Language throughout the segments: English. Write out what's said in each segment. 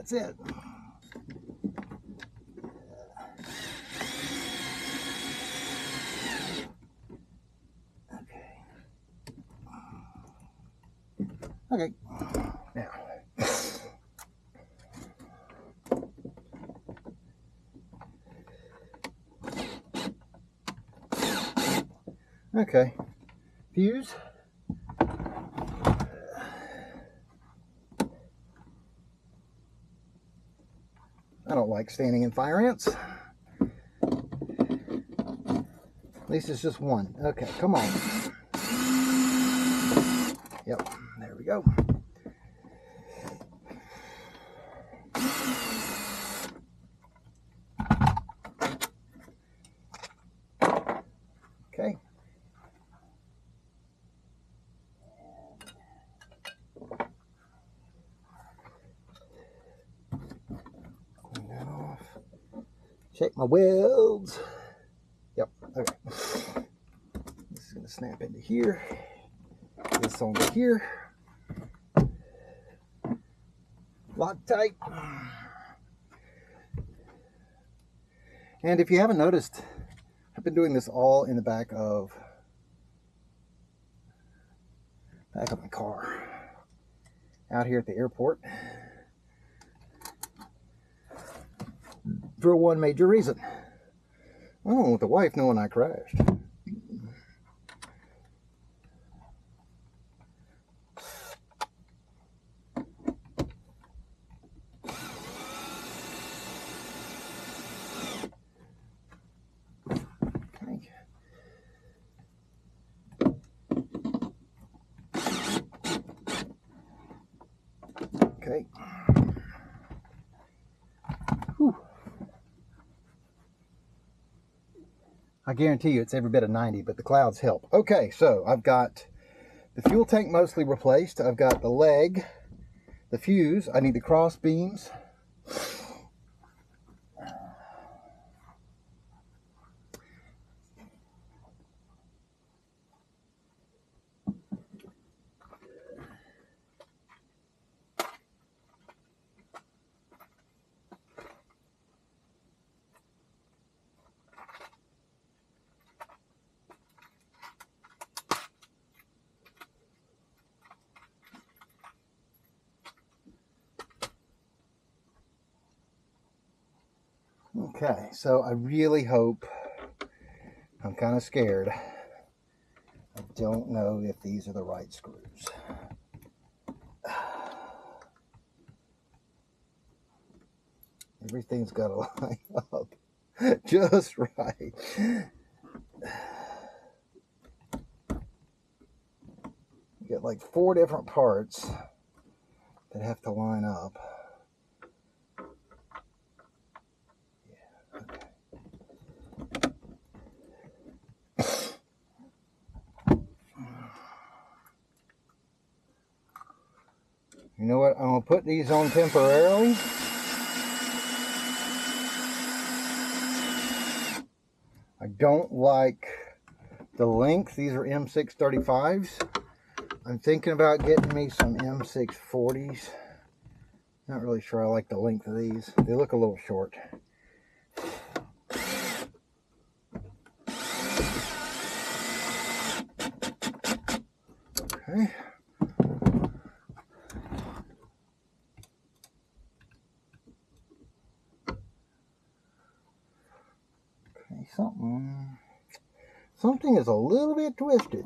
That's it. Okay, now, okay, fuse. I don't like standing in fire ants. At least it's just one. Okay, come on. Yep, there we go. Okay. Clean that off. Check my welds. Yep, okay. This is going to snap into here. This onto here. Loctite. And if you haven't noticed, I've been doing this all in the back of my car out here at the airport for one major reason. I don't want the wife knowing I crashed. Okay. Whew. I guarantee you it's every bit of 90, but the clouds help. Okay, so I've got the fuel tank mostly replaced. I've got the leg, the fuse. I need the cross beams. Okay, so I really hope, I'm kind of scared. I don't know if these are the right screws. Everything's got to line up just right. You get like 4 different parts that have to line up. You know what? I'm going to put these on temporarily. I don't like the length. These are M635s. I'm thinking about getting me some M640s. Not really sure I like the length of these. They look a little short. Okay. Okay, something is a little bit twisted.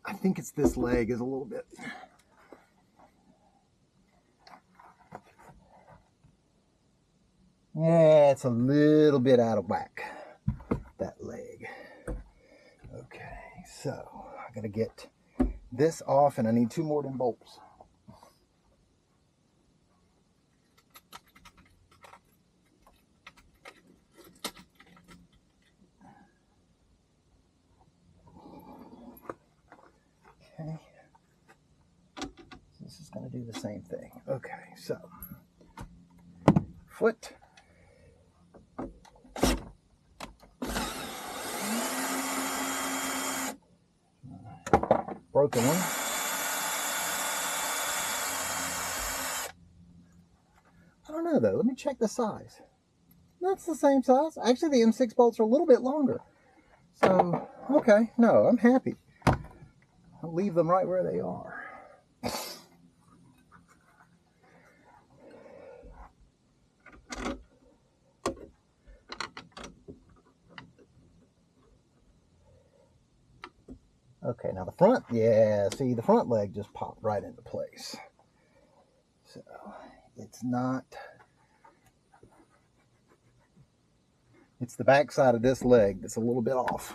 I think it's this leg is a little bit. Yeah, it's a little bit out of whack, that leg. Okay, so I gotta get this off and I need 2 more than bolts. going to do the same thing. Okay, so foot. Broken one. I don't know though. Let me check the size. That's the same size. Actually, the M6 bolts are a little bit longer. So, okay, no, I'm happy. I'll leave them right where they are. Okay, now the front, yeah, see, the front leg just popped right into place. So, it's not, it's the back side of this leg that's a little bit off.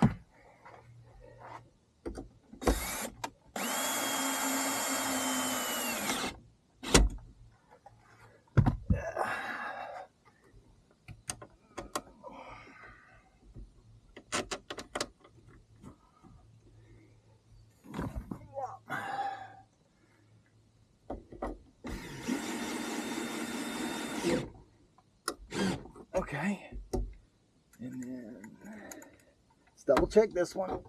Okay, and then let's double check this one.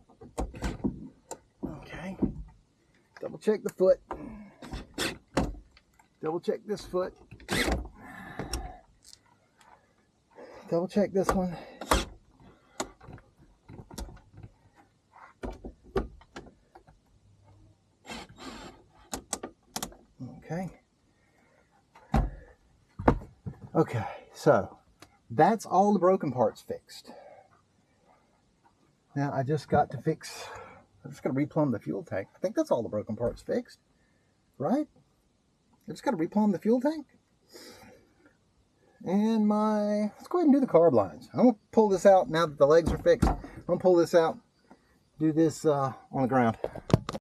Okay, double check the foot. Double check this foot. Double check this one. Okay. Okay, so that's all the broken parts fixed. Now I just got to fix, I'm just going to replumb the fuel tank. I think that's all the broken parts fixed, right? I just got to replumb the fuel tank. And let's go ahead and do the carb lines. I'm going to pull this out now that the legs are fixed. I'm going to pull this out, do this on the ground.